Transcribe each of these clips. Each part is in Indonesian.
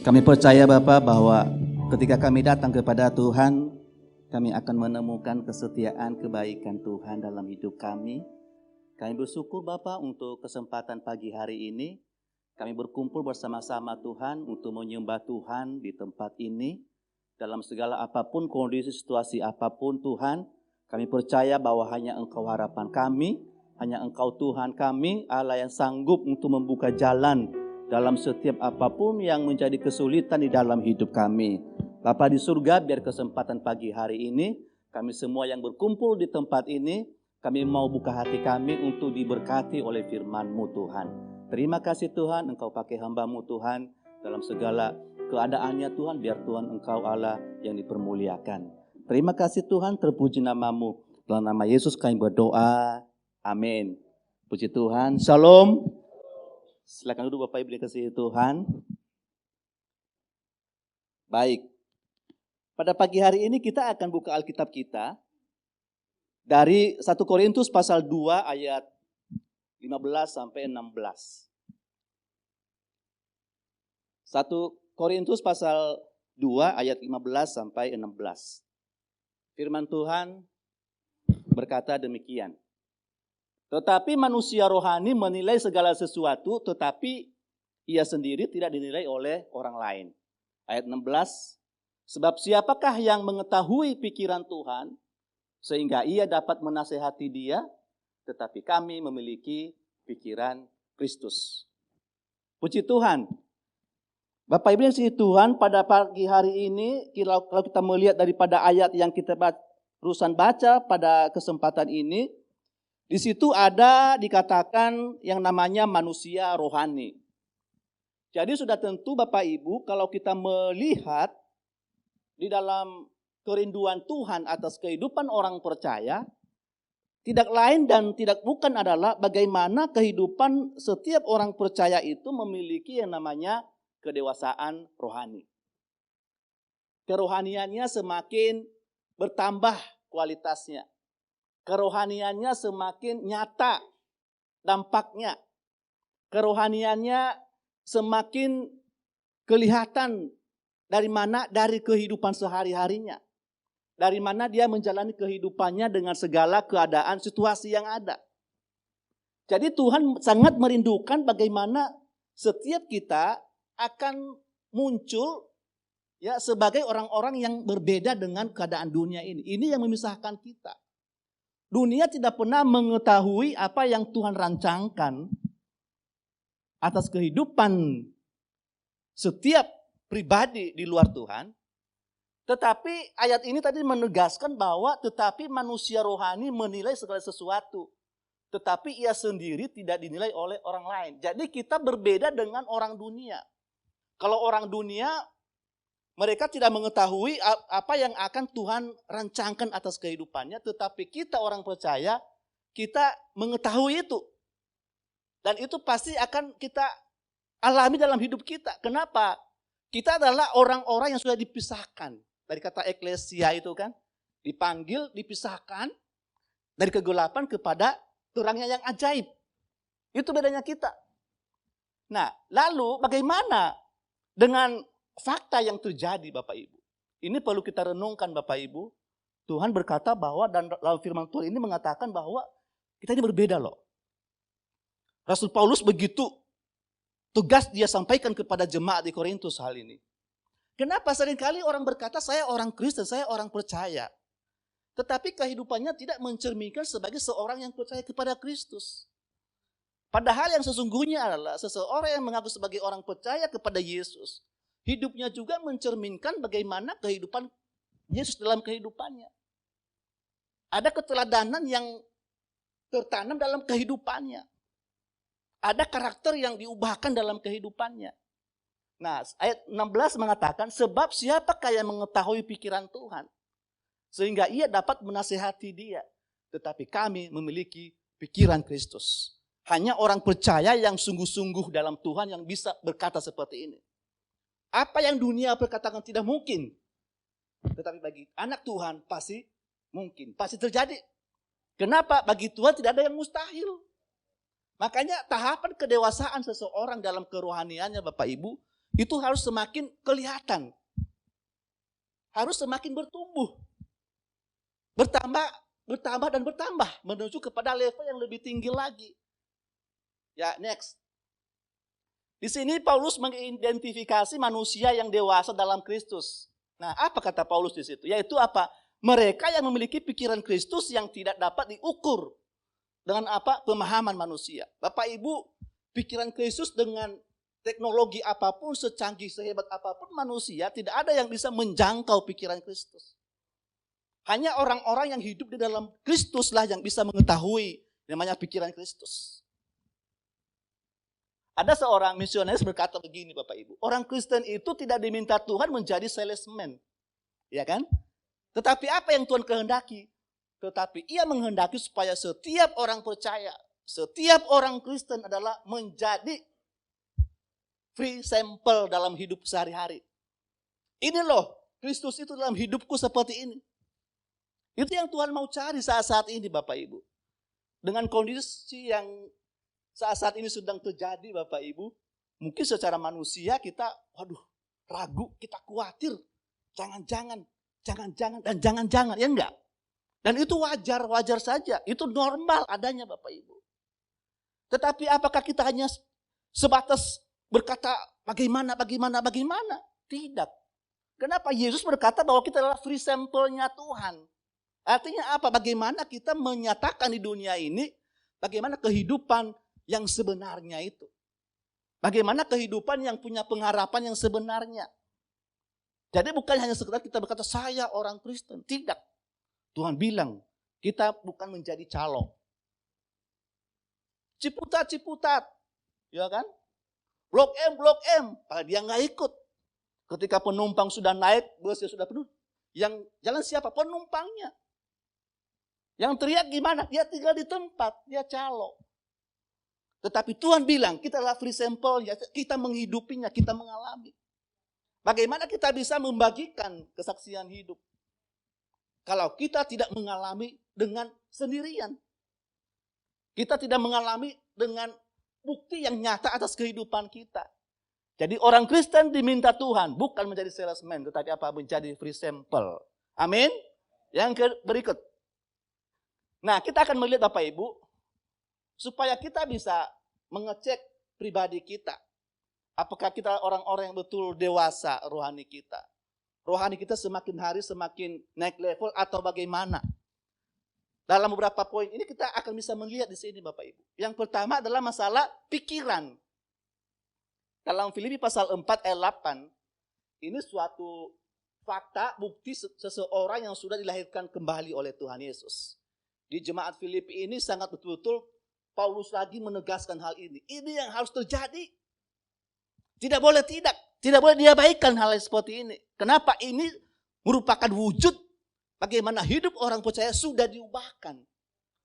Kami percaya Bapa bahwa ketika kami datang kepada Tuhan, kami akan menemukan kesetiaan kebaikan Tuhan dalam hidup kami. Kami bersyukur Bapa untuk kesempatan pagi hari ini. Kami berkumpul bersama-sama Tuhan untuk menyembah Tuhan di tempat ini. Dalam segala apapun kondisi situasi apapun Tuhan, kami percaya bahwa hanya Engkau harapan kami, hanya Engkau Tuhan kami, Allah yang sanggup untuk membuka jalan dalam setiap apapun yang menjadi kesulitan di dalam hidup kami. Bapa di surga, biar kesempatan pagi hari ini, kami semua yang berkumpul di tempat ini, kami mau buka hati kami untuk diberkati oleh firman-Mu Tuhan. Terima kasih Tuhan, Engkau pakai hamba-Mu Tuhan, dalam segala keadaannya Tuhan, biar Tuhan Engkau Allah yang dipermuliakan. Terima kasih Tuhan, terpuji nama-Mu. Dalam nama Yesus kami berdoa, amin. Puji Tuhan, shalom. Silakan duduk Bapak Ibu dikasihi Tuhan. Baik, pada pagi hari ini kita akan buka Alkitab kita dari 1 Korintus pasal 2 ayat 15 sampai 16. 1 Korintus pasal 2 ayat 15 sampai 16. Firman Tuhan berkata demikian. Tetapi manusia rohani menilai segala sesuatu, tetapi ia sendiri tidak dinilai oleh orang lain. Ayat 16, sebab siapakah yang mengetahui pikiran Tuhan, sehingga ia dapat menasehati dia, tetapi kami memiliki pikiran Kristus. Puji Tuhan. Bapak Ibu yang dikasihi Tuhan, pada pagi hari ini, kalau kita melihat daripada ayat yang kita barusan baca pada kesempatan ini, di situ ada dikatakan yang namanya manusia rohani. Jadi sudah tentu Bapak Ibu kalau kita melihat di dalam kerinduan Tuhan atas kehidupan orang percaya, tidak lain dan tidak bukan adalah bagaimana kehidupan setiap orang percaya itu memiliki yang namanya kedewasaan rohani. Kerohaniannya semakin bertambah kualitasnya. Kerohaniannya semakin nyata dampaknya. Kerohaniannya semakin kelihatan dari mana? Dari kehidupan sehari-harinya. Dari mana dia menjalani kehidupannya dengan segala keadaan situasi yang ada. Jadi Tuhan sangat merindukan bagaimana setiap kita akan muncul ya sebagai orang-orang yang berbeda dengan keadaan dunia ini. Ini yang memisahkan kita. Dunia tidak pernah mengetahui apa yang Tuhan rancangkan atas kehidupan setiap pribadi di luar Tuhan. Tetapi ayat ini tadi menegaskan bahwa tetapi manusia rohani menilai segala sesuatu. Tetapi ia sendiri tidak dinilai oleh orang lain. Jadi kita berbeda dengan orang dunia. Kalau orang dunia, mereka tidak mengetahui apa yang akan Tuhan rancangkan atas kehidupannya. Tetapi kita orang percaya, kita mengetahui itu. Dan itu pasti akan kita alami dalam hidup kita. Kenapa? Kita adalah orang-orang yang sudah dipisahkan. Dari kata eklesia itu kan. Dipanggil, dipisahkan. Dari kegelapan kepada terangnya yang ajaib. Itu bedanya kita. Nah, lalu bagaimana dengan fakta yang terjadi Bapak Ibu. Ini perlu kita renungkan Bapak Ibu. Tuhan berkata bahwa dan dalam firman Tuhan ini mengatakan bahwa kita ini berbeda loh. Rasul Paulus begitu tugas dia sampaikan kepada jemaat di Korintus hal ini. Kenapa seringkali orang berkata saya orang Kristen, saya orang percaya. Tetapi kehidupannya tidak mencerminkan sebagai seorang yang percaya kepada Kristus. Padahal yang sesungguhnya adalah seseorang yang mengaku sebagai orang percaya kepada Yesus. Hidupnya juga mencerminkan bagaimana kehidupan Yesus dalam kehidupannya. Ada keteladanan yang tertanam dalam kehidupannya. Ada karakter yang diubahkan dalam kehidupannya. Nah, ayat 16 mengatakan, sebab siapakah yang mengetahui pikiran Tuhan, sehingga ia dapat menasehati dia. Tetapi kami memiliki pikiran Kristus. Hanya orang percaya yang sungguh-sungguh dalam Tuhan yang bisa berkata seperti ini. Apa yang dunia berkatakan tidak mungkin. Tetapi bagi anak Tuhan pasti mungkin. Pasti terjadi. Kenapa? Bagi Tuhan tidak ada yang mustahil. Makanya tahapan kedewasaan seseorang dalam kerohaniannya Bapak Ibu, itu harus semakin kelihatan. Harus semakin bertumbuh. Bertambah dan bertambah menuju kepada level yang lebih tinggi lagi. Ya, next. Di sini Paulus mengidentifikasi manusia yang dewasa dalam Kristus. Nah, apa kata Paulus di situ? Yaitu apa? Mereka yang memiliki pikiran Kristus yang tidak dapat diukur dengan apa? Pemahaman manusia. Bapak Ibu, pikiran Kristus dengan teknologi apapun, secanggih, sehebat apapun manusia, tidak ada yang bisa menjangkau pikiran Kristus. Hanya orang-orang yang hidup di dalam Kristuslah yang bisa mengetahui namanya pikiran Kristus. Ada seorang misionaris berkata begini Bapak Ibu, orang Kristen itu tidak diminta Tuhan menjadi salesman. Ya kan? Tetapi apa yang Tuhan kehendaki? Tetapi ia menghendaki supaya setiap orang percaya, setiap orang Kristen adalah menjadi free sample dalam hidup sehari-hari. Ini loh, Kristus itu dalam hidupku seperti ini. Itu yang Tuhan mau cari saat-saat ini Bapak Ibu. Dengan kondisi yang saat-saat ini sedang terjadi Bapak Ibu, mungkin secara manusia kita, ragu, kita khawatir. Jangan-jangan, dan jangan-jangan, ya enggak? Dan itu wajar saja, itu normal adanya Bapak Ibu. Tetapi apakah kita hanya sebatas berkata bagaimana? Tidak. Kenapa? Yesus berkata bahwa kita adalah free sample-nya Tuhan. Artinya apa? Bagaimana kita menyatakan di dunia ini, bagaimana kehidupan yang sebenarnya itu. Bagaimana kehidupan yang punya pengharapan yang sebenarnya. Jadi bukan hanya sekedar kita berkata, saya orang Kristen. Tidak. Tuhan bilang, kita bukan menjadi calo. Ciputat. Ya kan? Blok M. Padahal dia nggak ikut. Ketika penumpang sudah naik, busnya sudah penuh. Yang jalan siapa? Penumpangnya. Yang teriak gimana? Dia tinggal di tempat, dia calo. Tetapi Tuhan bilang, kita adalah free sample, kita menghidupinya, kita mengalami. Bagaimana kita bisa membagikan kesaksian hidup? Kalau kita tidak mengalami dengan sendirian. Kita tidak mengalami dengan bukti yang nyata atas kehidupan kita. Jadi orang Kristen diminta Tuhan, bukan menjadi salesman, tetapi apa? Menjadi free sample. Amin? Yang berikut. Nah, kita akan melihat Bapak Ibu, supaya kita bisa mengecek pribadi kita. Apakah kita orang-orang yang betul dewasa rohani kita. Rohani kita semakin hari semakin naik level atau bagaimana. Dalam beberapa poin ini kita akan bisa melihat di sini Bapak Ibu. Yang pertama adalah masalah pikiran. Dalam Filipi pasal 4 ayat 8, ini suatu fakta bukti seseorang yang sudah dilahirkan kembali oleh Tuhan Yesus. Di jemaat Filipi ini sangat betul-betul Paulus lagi menegaskan hal ini. Ini yang harus terjadi. Tidak boleh tidak. Tidak boleh diabaikan hal seperti ini. Kenapa? Ini merupakan wujud bagaimana hidup orang percaya sudah diubahkan.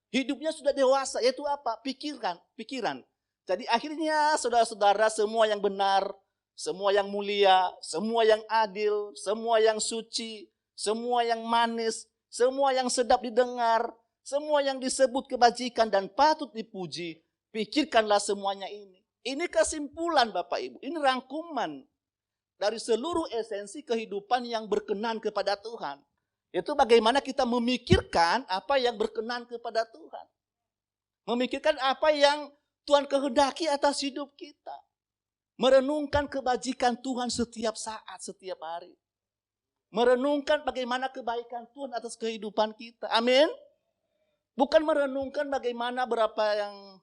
Hidupnya sudah dewasa. Yaitu apa? Pikiran. Jadi akhirnya saudara-saudara semua yang benar, semua yang mulia, semua yang adil, semua yang suci, semua yang manis, semua yang sedap didengar, semua yang disebut kebajikan dan patut dipuji, pikirkanlah semuanya ini. Ini kesimpulan Bapak Ibu, ini rangkuman dari seluruh esensi kehidupan yang berkenan kepada Tuhan. Itu bagaimana kita memikirkan apa yang berkenan kepada Tuhan. Memikirkan apa yang Tuhan kehendaki atas hidup kita. Merenungkan kebajikan Tuhan setiap saat, setiap hari. Merenungkan bagaimana kebaikan Tuhan atas kehidupan kita. Amin. Bukan merenungkan bagaimana berapa yang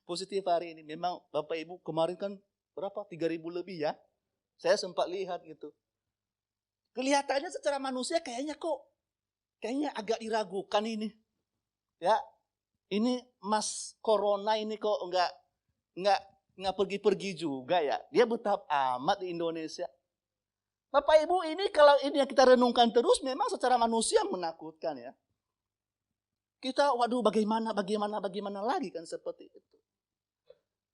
positif hari ini. Memang Bapak Ibu kemarin kan berapa? 3.000 lebih ya. Saya sempat lihat gitu. Kelihatannya secara manusia kayaknya agak diragukan ini. Ya, ini Mas Corona ini kok enggak pergi-pergi juga ya. Dia betah amat di Indonesia. Bapak Ibu ini kalau ini yang kita renungkan terus memang secara manusia menakutkan ya. Kita bagaimana lagi kan seperti itu.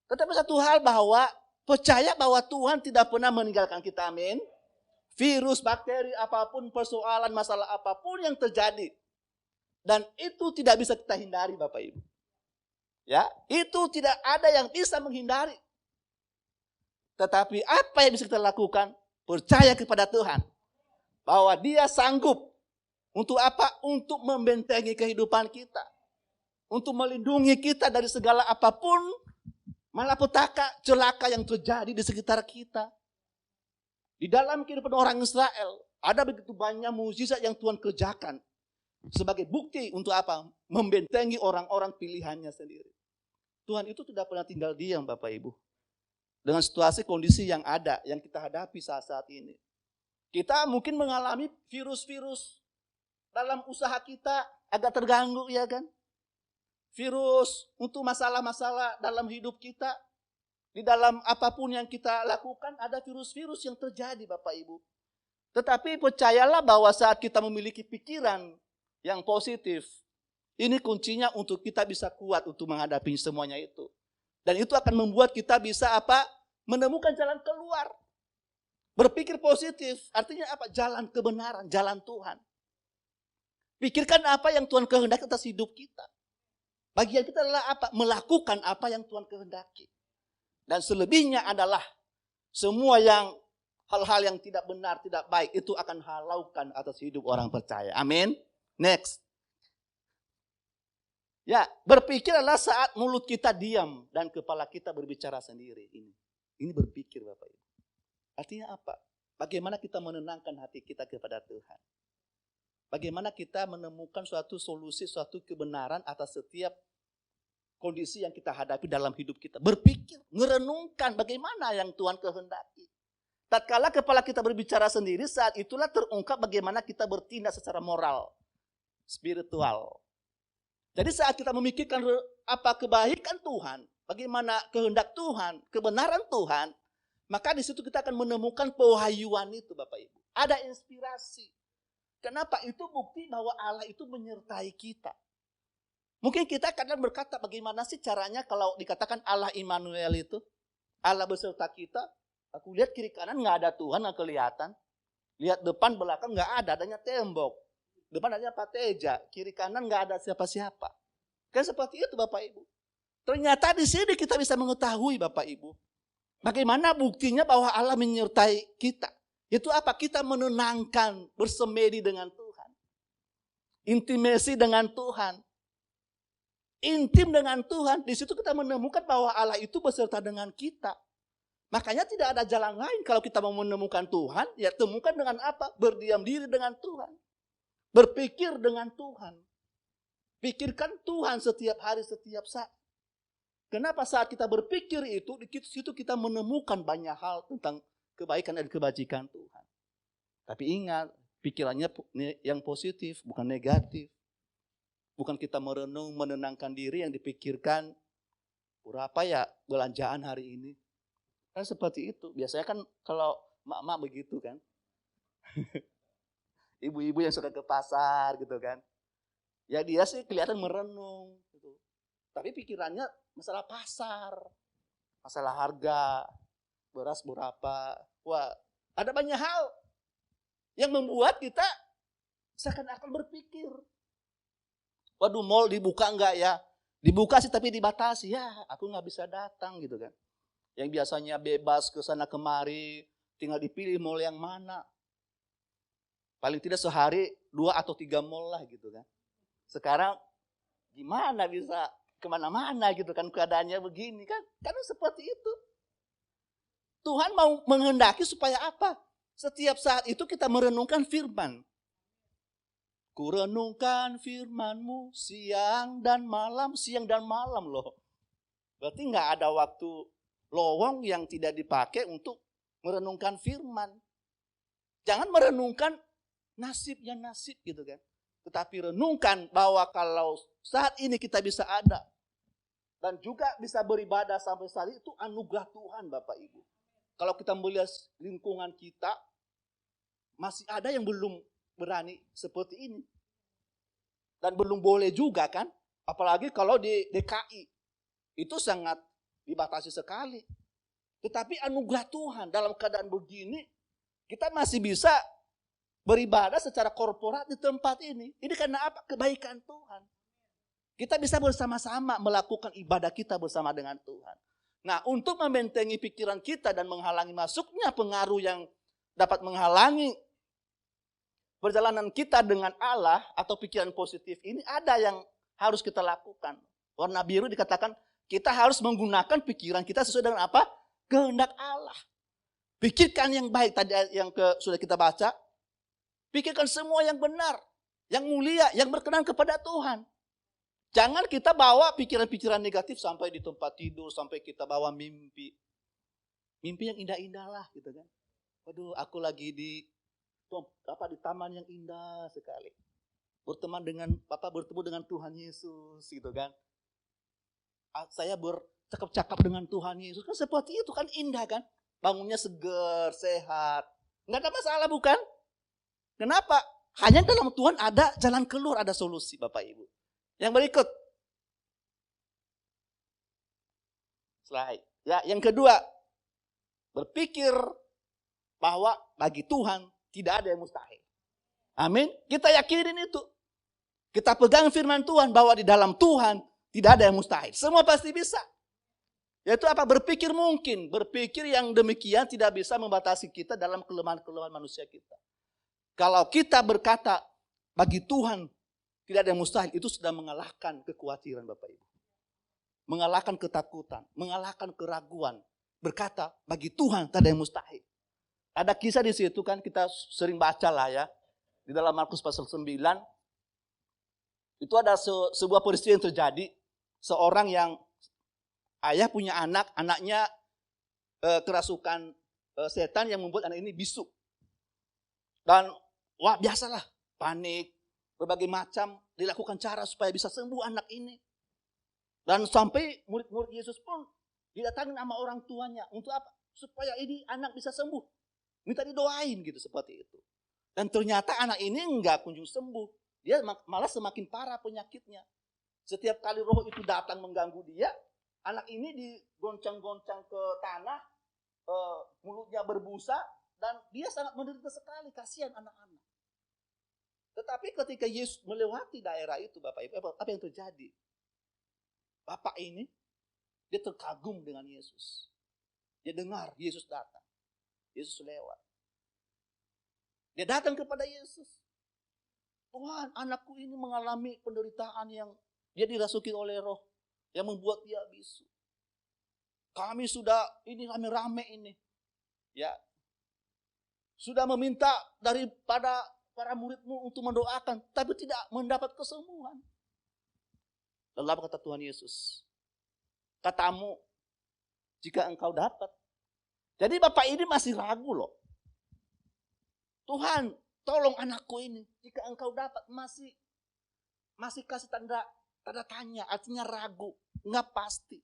Tetapi satu hal bahwa percaya bahwa Tuhan tidak pernah meninggalkan kita, amin. Virus, bakteri, apapun, persoalan, masalah apapun yang terjadi. Dan itu tidak bisa kita hindari Bapak Ibu. Ya, itu tidak ada yang bisa menghindari. Tetapi apa yang bisa kita lakukan? Percaya kepada Tuhan. Bahwa Dia sanggup. Untuk apa? Untuk membentengi kehidupan kita. Untuk melindungi kita dari segala apapun malapetaka, celaka yang terjadi di sekitar kita. Di dalam kehidupan orang Israel, ada begitu banyak mukjizat yang Tuhan kerjakan. Sebagai bukti untuk apa? Membentengi orang-orang pilihannya sendiri. Tuhan itu tidak pernah tinggal diam Bapak Ibu. Dengan situasi kondisi yang ada, yang kita hadapi saat-saat ini. Kita mungkin mengalami virus-virus dalam usaha kita agak terganggu ya kan. Virus untuk masalah-masalah dalam hidup kita. Di dalam apapun yang kita lakukan ada virus-virus yang terjadi Bapak Ibu. Tetapi percayalah bahwa saat kita memiliki pikiran yang positif. Ini kuncinya untuk kita bisa kuat untuk menghadapi semuanya itu. Dan itu akan membuat kita bisa apa? Menemukan jalan keluar. Berpikir positif artinya apa? Jalan kebenaran, jalan Tuhan. Pikirkan apa yang Tuhan kehendaki atas hidup kita. Bagian kita adalah apa? Melakukan apa yang Tuhan kehendaki. Dan selebihnya adalah semua yang hal-hal yang tidak benar, tidak baik itu akan halaukan atas hidup orang percaya. Amin. Next. Ya, berpikir adalah saat mulut kita diam dan kepala kita berbicara sendiri. Ini berpikir Bapak Ibu. Artinya apa? Bagaimana kita menenangkan hati kita kepada Tuhan. Bagaimana kita menemukan suatu solusi, suatu kebenaran atas setiap kondisi yang kita hadapi dalam hidup kita. Berpikir, merenungkan bagaimana yang Tuhan kehendaki. Tatkala kepala kita berbicara sendiri, saat itulah terungkap bagaimana kita bertindak secara moral, spiritual. Jadi saat kita memikirkan apa kebaikan Tuhan, bagaimana kehendak Tuhan, kebenaran Tuhan, maka di situ kita akan menemukan pewahyuan itu Bapak Ibu. Ada inspirasi. Kenapa? Itu bukti bahwa Allah itu menyertai kita. Mungkin kita kadang berkata bagaimana sih caranya kalau dikatakan Allah Immanuel itu. Allah beserta kita. Aku lihat kiri kanan nggak ada Tuhan, nggak kelihatan. Lihat depan belakang nggak ada, adanya tembok. Depan adanya pateja, kiri kanan nggak ada siapa-siapa. Kan seperti itu Bapak Ibu. Ternyata di sini kita bisa mengetahui Bapak Ibu. Bagaimana buktinya bahwa Allah menyertai kita. Itu apa? Kita menenangkan, bersemedi dengan Tuhan. Intimasi dengan Tuhan. Intim dengan Tuhan. Di situ kita menemukan bahwa Allah itu beserta dengan kita. Makanya tidak ada jalan lain kalau kita mau menemukan Tuhan. Ya temukan dengan apa? Berdiam diri dengan Tuhan. Berpikir dengan Tuhan. Pikirkan Tuhan setiap hari, setiap saat. Kenapa saat kita berpikir itu, di situ kita menemukan banyak hal tentang kebaikan dan kebajikan Tuhan. Tapi ingat, pikirannya yang positif, bukan negatif. Bukan kita merenung, menenangkan diri yang dipikirkan, berapa ya belanjaan hari ini. Kan seperti itu. Biasanya kan kalau mak-mak begitu kan. Ibu-ibu yang suka ke pasar gitu kan. Ya dia sih kelihatan merenung. Gitu. Tapi pikirannya masalah pasar, masalah harga, beras berapa. Wah, ada banyak hal yang membuat kita seakan-akan berpikir. Waduh, mall dibuka enggak ya? Dibuka sih tapi dibatasi. Ya, aku enggak bisa datang gitu kan. Yang biasanya bebas ke sana kemari, tinggal dipilih mall yang mana. Paling tidak sehari 2 atau 3 mall lah gitu kan. Sekarang gimana bisa kemana-mana gitu kan, keadaannya begini kan. Karena seperti itu. Tuhan mau menghendaki supaya apa? Setiap saat itu kita merenungkan firman. Kurenungkan firman-Mu siang dan malam loh. Berarti nggak ada waktu lowong yang tidak dipakai untuk merenungkan firman. Jangan merenungkan nasib gitu kan. Tetapi renungkan bahwa kalau saat ini kita bisa ada dan juga bisa beribadah sampai saat itu anugerah Tuhan Bapak Ibu. Kalau kita melihat lingkungan kita, masih ada yang belum berani seperti ini. Dan belum boleh juga kan, apalagi kalau di DKI. Itu sangat dibatasi sekali. Tetapi anugerah Tuhan dalam keadaan begini, kita masih bisa beribadah secara korporat di tempat ini. Ini karena apa? Kebaikan Tuhan. Kita bisa bersama-sama melakukan ibadah kita bersama dengan Tuhan. Nah, untuk membentengi pikiran kita dan menghalangi masuknya pengaruh yang dapat menghalangi perjalanan kita dengan Allah atau pikiran positif ini, ada yang harus kita lakukan. Warna biru dikatakan kita harus menggunakan pikiran kita sesuai dengan apa? Kehendak Allah. Pikirkan yang baik, tadi yang sudah kita baca. Pikirkan semua yang benar, yang mulia, yang berkenan kepada Tuhan. Jangan kita bawa pikiran-pikiran negatif sampai di tempat tidur, sampai kita bawa mimpi. Mimpi yang indah-indah lah gitu kan. Waduh, aku lagi di taman yang indah sekali. Bertemu dengan Tuhan Yesus gitu kan. Saya bercakap-cakap dengan Tuhan Yesus. Kan seperti itu kan indah kan. Bangunnya segar, sehat. Nggak ada masalah bukan? Kenapa? Hanya dalam Tuhan ada jalan keluar, ada solusi Bapak Ibu. Yang berikut. Slide. Ya, yang kedua. Berpikir bahwa bagi Tuhan tidak ada yang mustahil. Amin. Kita yakinin itu. Kita pegang firman Tuhan bahwa di dalam Tuhan tidak ada yang mustahil. Semua pasti bisa. Yaitu apa? Berpikir mungkin. Berpikir yang demikian tidak bisa membatasi kita dalam kelemahan-kelemahan manusia kita. Kalau kita berkata bagi Tuhan tidak ada yang mustahil, itu sudah mengalahkan kekhawatiran Bapak Ibu. Mengalahkan ketakutan, mengalahkan keraguan. Berkata bagi Tuhan tidak ada yang mustahil. Ada kisah di situ kan kita sering baca lah ya. Di dalam Markus pasal 9. Itu ada sebuah peristiwa yang terjadi. Seorang yang ayah punya anak, anaknya kerasukan setan yang membuat anak ini bisu. Dan wah biasalah, panik, berbagai macam dilakukan cara supaya bisa sembuh anak ini. Dan sampai murid-murid Yesus pun didatangin sama orang tuanya. Untuk apa? Supaya ini anak bisa sembuh. Minta didoain gitu seperti itu. Dan ternyata anak ini enggak kunjung sembuh. Dia malah semakin parah penyakitnya. Setiap kali roh itu datang mengganggu dia, anak ini digoncang-goncang ke tanah, mulutnya berbusa, dan dia sangat menderita sekali, kasihan anak-anak. Tetapi ketika Yesus melewati daerah itu, Bapak Ibu, apa yang terjadi? Bapak ini, dia terkagum dengan Yesus. Dia dengar Yesus datang. Yesus lewat. Dia datang kepada Yesus. Tuhan, anakku ini mengalami penderitaan yang dia dirasuki oleh roh yang membuat dia bisu. Kami sudah ini rame-rame ini. Ya. Sudah meminta daripada para muridmu untuk mendoakan, tapi tidak mendapat kesembuhan. Lalu apa kata Tuhan Yesus? Katamu, jika engkau dapat. Jadi Bapak ini masih ragu loh. Tuhan, tolong anakku ini. Jika engkau dapat, masih kasih tanda tanya, artinya ragu, nggak pasti.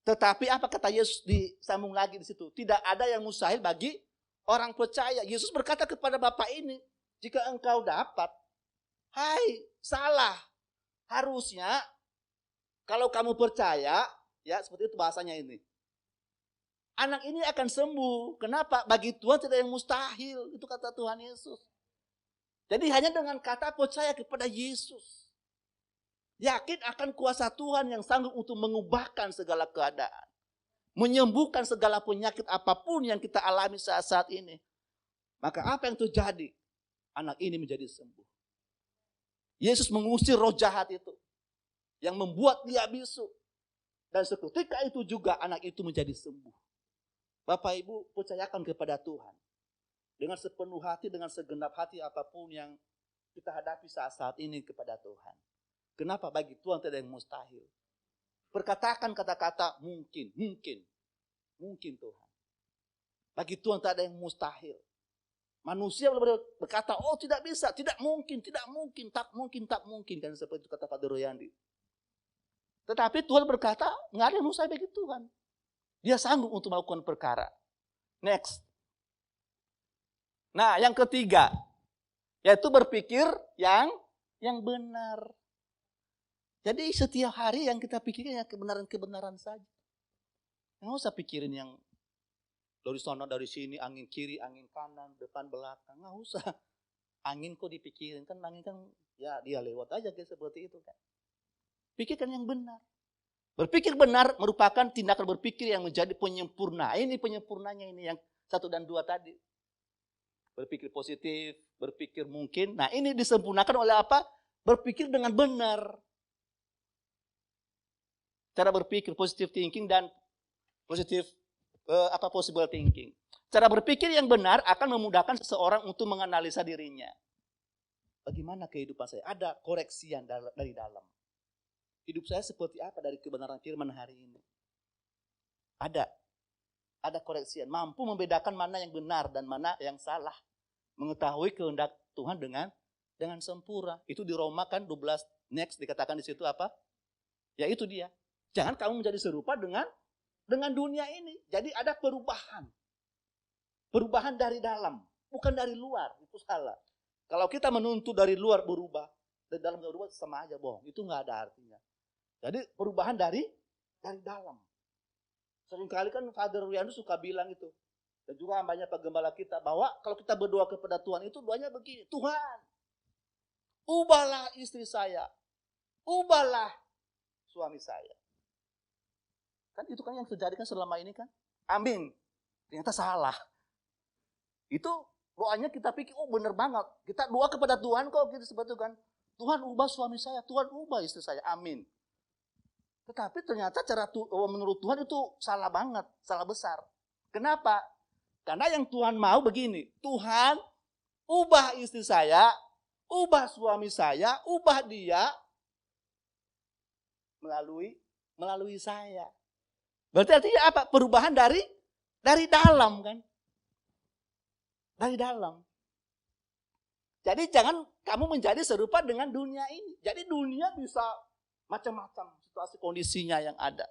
Tetapi apa kata Yesus disambung lagi di situ? Tidak ada yang mustahil bagi orang percaya. Yesus berkata kepada Bapak ini, jika engkau dapat, hai, salah. Harusnya kalau kamu percaya, ya seperti itu bahasanya ini. Anak ini akan sembuh. Kenapa? Bagi Tuhan tidak ada yang mustahil. Itu kata Tuhan Yesus. Jadi hanya dengan kata percaya kepada Yesus. Yakin akan kuasa Tuhan yang sanggup untuk mengubahkan segala keadaan. Menyembuhkan segala penyakit apapun yang kita alami saat ini. Maka apa yang terjadi? Anak ini menjadi sembuh. Yesus mengusir roh jahat itu. Yang membuat dia bisu. Dan seketika itu juga anak itu menjadi sembuh. Bapak Ibu percayakan kepada Tuhan. Dengan sepenuh hati, dengan segenap hati apapun yang kita hadapi saat ini kepada Tuhan. Kenapa? Bagi Tuhan tidak ada yang mustahil. Perkatakan kata-kata mungkin Tuhan. Bagi Tuhan tidak ada yang mustahil. Manusia berkata, oh tidak bisa, tidak mungkin, tak mungkin. Kan seperti itu kata Pak Royandi. Tetapi Tuhan berkata, nggak ada yang mustahil bagi Tuhan. Dia sanggup untuk melakukan perkara. Next. Nah, yang ketiga, yaitu berpikir yang benar. Jadi setiap hari yang kita pikirin yang kebenaran-kebenaran saja. Nggak usah pikirin yang dari sana, dari sini, angin kiri, angin kanan, depan, belakang. Nggak usah. Angin kok dipikirin, kan angin kan ya dia lewat aja kayak seperti itu kan. Pikirkan yang benar. Berpikir benar merupakan tindakan berpikir yang menjadi penyempurna. Ini penyempurnanya ini yang 1 dan 2 tadi. Berpikir positif, berpikir mungkin. Nah ini disempurnakan oleh apa? Berpikir dengan benar. Cara berpikir positive thinking dan possible thinking. Cara berpikir yang benar akan memudahkan seseorang untuk menganalisa dirinya. Bagaimana kehidupan saya? Ada koreksian dari dalam. Hidup saya seperti apa dari kebenaran firman hari ini? Ada koreksian. Mampu membedakan mana yang benar dan mana yang salah. Mengetahui kehendak Tuhan dengan sempurna. Itu di Roma kan 12 next dikatakan di situ apa? Ya itu dia. Jangan kamu menjadi serupa dengan dunia ini. Jadi ada perubahan. Perubahan dari dalam, bukan dari luar. Itu salah. Kalau kita menuntut dari luar berubah, dari dalam berubah sama aja bohong. Itu nggak ada artinya. Jadi perubahan dari dalam. Seringkali kan Father Rianus suka bilang itu. Dan juga banyak penggembala kita bahwa kalau kita berdoa kepada Tuhan itu doanya begini. Tuhan, ubahlah istri saya. Ubahlah suami saya. Kan itu kan yang terjadi kan selama ini kan. Amin. Ternyata salah. Itu doanya kita pikir, oh benar banget. Kita doa kepada Tuhan kok gitu seperti itu kan. Tuhan ubah suami saya, Tuhan ubah istri saya. Amin. Tetapi ternyata menurut Tuhan itu salah banget, salah besar. Kenapa? Karena yang Tuhan mau begini. Tuhan ubah istri saya, ubah suami saya, ubah dia melalui saya. Berarti artinya apa? Perubahan dari dalam kan. Dari dalam. Jadi jangan kamu menjadi serupa dengan dunia ini. Jadi dunia bisa macam-macam situasi kondisinya yang ada.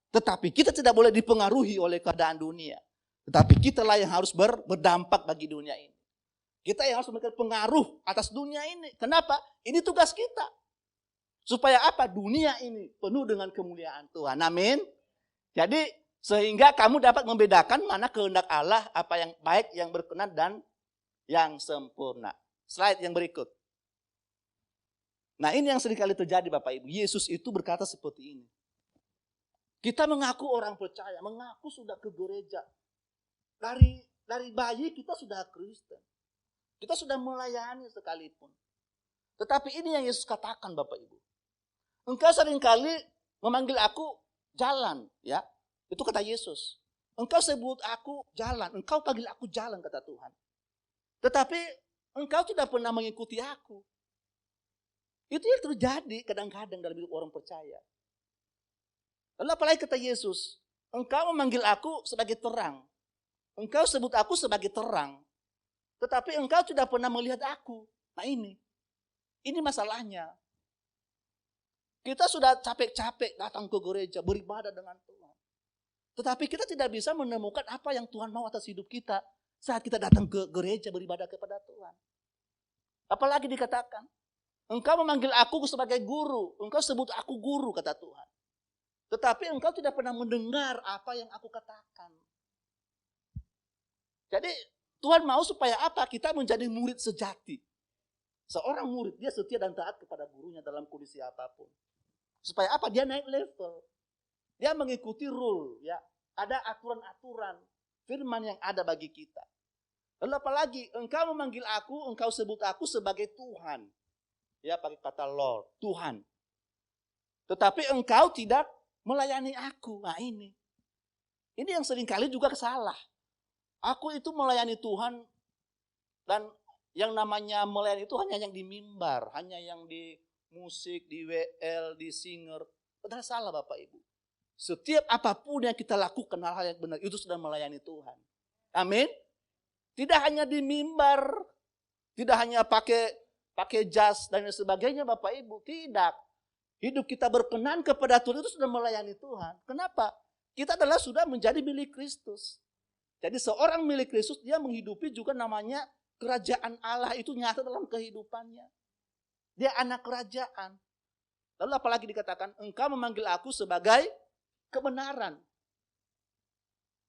Tetapi kita tidak boleh dipengaruhi oleh keadaan dunia. Tetapi kitalah yang harus berdampak bagi dunia ini. Kita yang harus memberikan pengaruh atas dunia ini. Kenapa? Ini tugas kita. Supaya apa? Dunia ini penuh dengan kemuliaan Tuhan. Amin. Jadi sehingga kamu dapat membedakan mana kehendak Allah, apa yang baik, yang berkenan, dan yang sempurna. Slide yang berikut. Nah ini yang seringkali terjadi Bapak Ibu. Yesus itu berkata seperti ini. Kita mengaku orang percaya, mengaku sudah ke gereja. Dari bayi kita sudah Kristen. Kita sudah melayani sekalipun. Tetapi ini yang Yesus katakan Bapak Ibu. Engkau seringkali memanggil aku jalan, ya. Itu kata Yesus. Engkau sebut aku jalan, engkau panggil aku jalan kata Tuhan. Tetapi engkau tidak pernah mengikuti aku. Itu yang terjadi kadang-kadang dalam hidup orang percaya. Lalu apalagi kata Yesus, engkau memanggil aku sebagai terang. Engkau sebut aku sebagai terang. Tetapi engkau tidak pernah melihat aku. Nah ini masalahnya. Kita sudah capek-capek datang ke gereja, beribadah dengan Tuhan. Tetapi kita tidak bisa menemukan apa yang Tuhan mau atas hidup kita saat kita datang ke gereja beribadah kepada Tuhan. Apalagi dikatakan, engkau memanggil aku sebagai guru, engkau sebut aku guru kata Tuhan. Tetapi engkau tidak pernah mendengar apa yang aku katakan. Jadi Tuhan mau supaya apa? Kita menjadi murid sejati. Seorang murid, dia setia dan taat kepada gurunya dalam kondisi apapun. Supaya apa? Dia naik level. Dia mengikuti rule, ya. Ada aturan-aturan firman yang ada bagi kita. Lalu apalagi, engkau memanggil aku, engkau sebut aku sebagai Tuhan. Ya, pakai kata Lord, Tuhan. Tetapi engkau tidak melayani aku. Nah ini yang seringkali juga salah. Aku itu melayani Tuhan, dan yang namanya melayani itu hanya yang di mimbar, hanya yang di musik, di WL, di singer. Padahal salah Bapak Ibu. Setiap apapun yang kita lakukan hal yang benar itu sudah melayani Tuhan. Amin. Tidak hanya di mimbar, tidak hanya pakai jas dan sebagainya Bapak Ibu, tidak. Hidup kita berkenan kepada Tuhan itu sudah melayani Tuhan. Kenapa? Kita adalah sudah menjadi milik Kristus. Jadi seorang milik Kristus dia menghidupi juga namanya kerajaan Allah itu nyata dalam kehidupannya. Dia anak kerajaan. Lalu apalagi dikatakan, engkau memanggil aku sebagai kebenaran.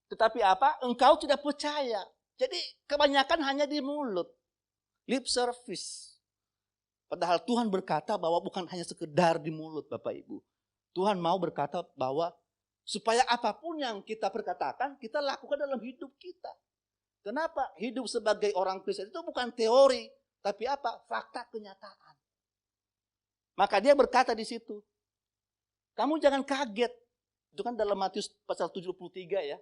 Tetapi apa? Engkau tidak percaya. Jadi kebanyakan hanya di mulut. Lip service. Padahal Tuhan berkata bahwa bukan hanya sekedar di mulut Bapak Ibu. Tuhan mau berkata bahwa supaya apapun yang kita perkatakan, kita lakukan dalam hidup kita. Kenapa? Hidup sebagai orang Kristen itu bukan teori, tapi apa? Fakta kenyataan. Maka dia berkata di situ, kamu jangan kaget. Itu kan dalam Matius pasal 73 ya.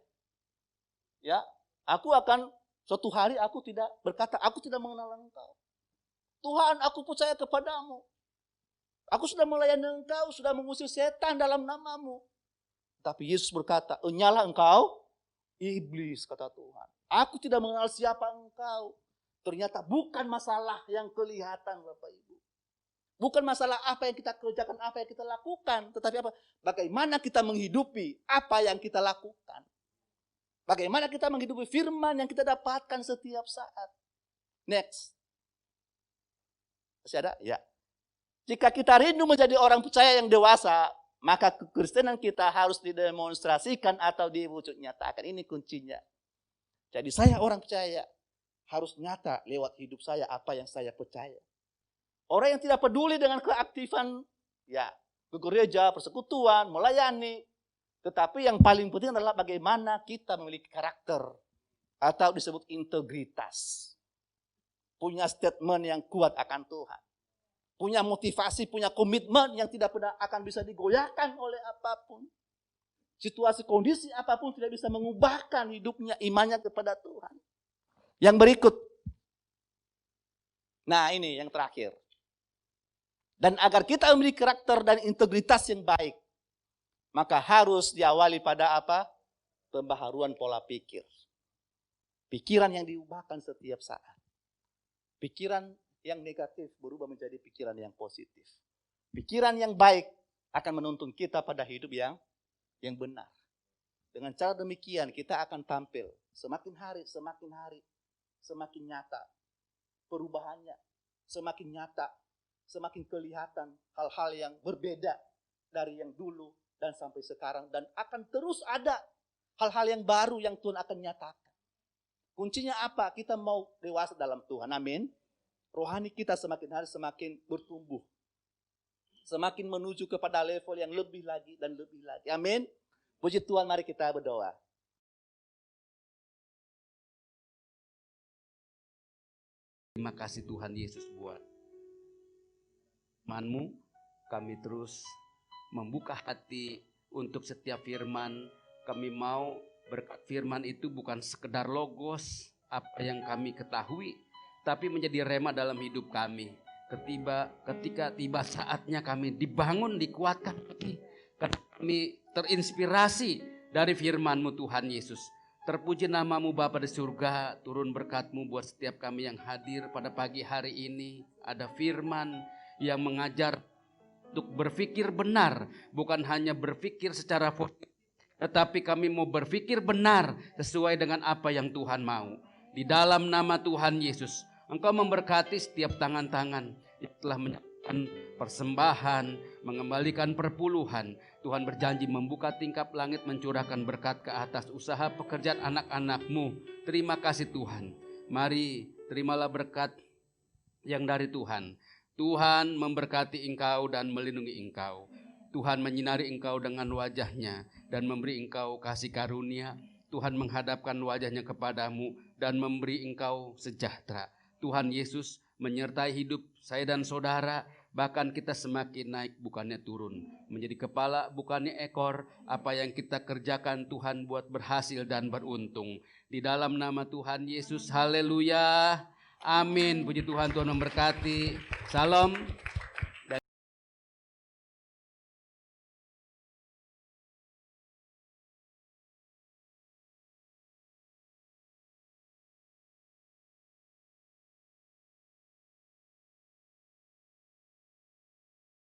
Ya, aku akan suatu hari aku tidak berkata, aku tidak mengenal engkau. Tuhan, aku percaya kepadamu. Aku sudah melayani engkau, sudah mengusir setan dalam namamu. Tapi Yesus berkata, enyalah engkau, iblis, kata Tuhan. Aku tidak mengenal siapa engkau. Ternyata bukan masalah yang kelihatan, Bapak Ibu. Bukan masalah apa yang kita kerjakan, apa yang kita lakukan. Tetapi apa? Bagaimana kita menghidupi apa yang kita lakukan. Bagaimana kita menghidupi firman yang kita dapatkan setiap saat. Next. Masih ada? Ya. Jika kita rindu menjadi orang percaya yang dewasa, maka kekristenan kita harus didemonstrasikan atau diwujud nyatakan. Ini kuncinya. Jadi saya orang percaya harus nyata lewat hidup saya apa yang saya percaya. Orang yang tidak peduli dengan keaktifan, ya, ke gereja, persekutuan, melayani. Tetapi yang paling penting adalah bagaimana kita memiliki karakter atau disebut integritas. Punya statement yang kuat akan Tuhan. Punya motivasi, punya komitmen yang tidak pernah akan bisa digoyahkan oleh apapun. Situasi kondisi apapun tidak bisa mengubahkan hidupnya, imannya kepada Tuhan. Yang berikut. Nah ini yang terakhir. Dan agar kita memiliki karakter dan integritas yang baik, maka harus diawali pada apa? Pembaharuan pola pikir. Pikiran yang diubahkan setiap saat. Pikiran yang negatif berubah menjadi pikiran yang positif. Pikiran yang baik akan menuntun kita pada hidup yang benar. Dengan cara demikian kita akan tampil semakin hari, semakin nyata perubahannya, semakin nyata, semakin kelihatan hal-hal yang berbeda dari yang dulu dan sampai sekarang. Dan akan terus ada hal-hal yang baru yang Tuhan akan nyatakan. Kuncinya apa? Kita mau dewasa dalam Tuhan, amin. Rohani kita semakin hari semakin bertumbuh. Semakin menuju kepada level yang lebih lagi dan lebih lagi. Amin. Puji Tuhan, mari kita berdoa. Terima kasih Tuhan Yesus buat firman-Mu. Kami terus membuka hati untuk setiap firman. Kami mau berkat firman itu bukan sekedar logos apa yang kami ketahui, tapi menjadi rema dalam hidup kami. Ketika tiba saatnya kami dibangun, dikuatkan lagi. Kami terinspirasi dari firman-Mu Tuhan Yesus. Terpuji nama-Mu Bapa di surga, turun berkat-Mu buat setiap kami yang hadir pada pagi hari ini. Ada firman yang mengajar untuk berpikir benar, bukan hanya berpikir secara positif, tetapi kami mau berpikir benar sesuai dengan apa yang Tuhan mau. Di dalam nama Tuhan Yesus, Engkau memberkati setiap tangan-tangan yang telah menyerahkan persembahan, mengembalikan perpuluhan. Tuhan berjanji membuka tingkap langit, mencurahkan berkat ke atas usaha pekerjaan anak-anak-Mu. Terima kasih Tuhan. Mari terimalah berkat yang dari Tuhan. Tuhan memberkati engkau dan melindungi engkau. Tuhan menyinari engkau dengan wajah-Nya dan memberi engkau kasih karunia. Tuhan menghadapkan wajah-Nya kepadamu dan memberi engkau sejahtera. Tuhan Yesus menyertai hidup saya dan saudara. Bahkan kita semakin naik bukannya turun. Menjadi kepala bukannya ekor. Apa yang kita kerjakan Tuhan buat berhasil dan beruntung. Di dalam nama Tuhan Yesus, haleluya. Amin. Puji Tuhan, Tuhan memberkati. Salam.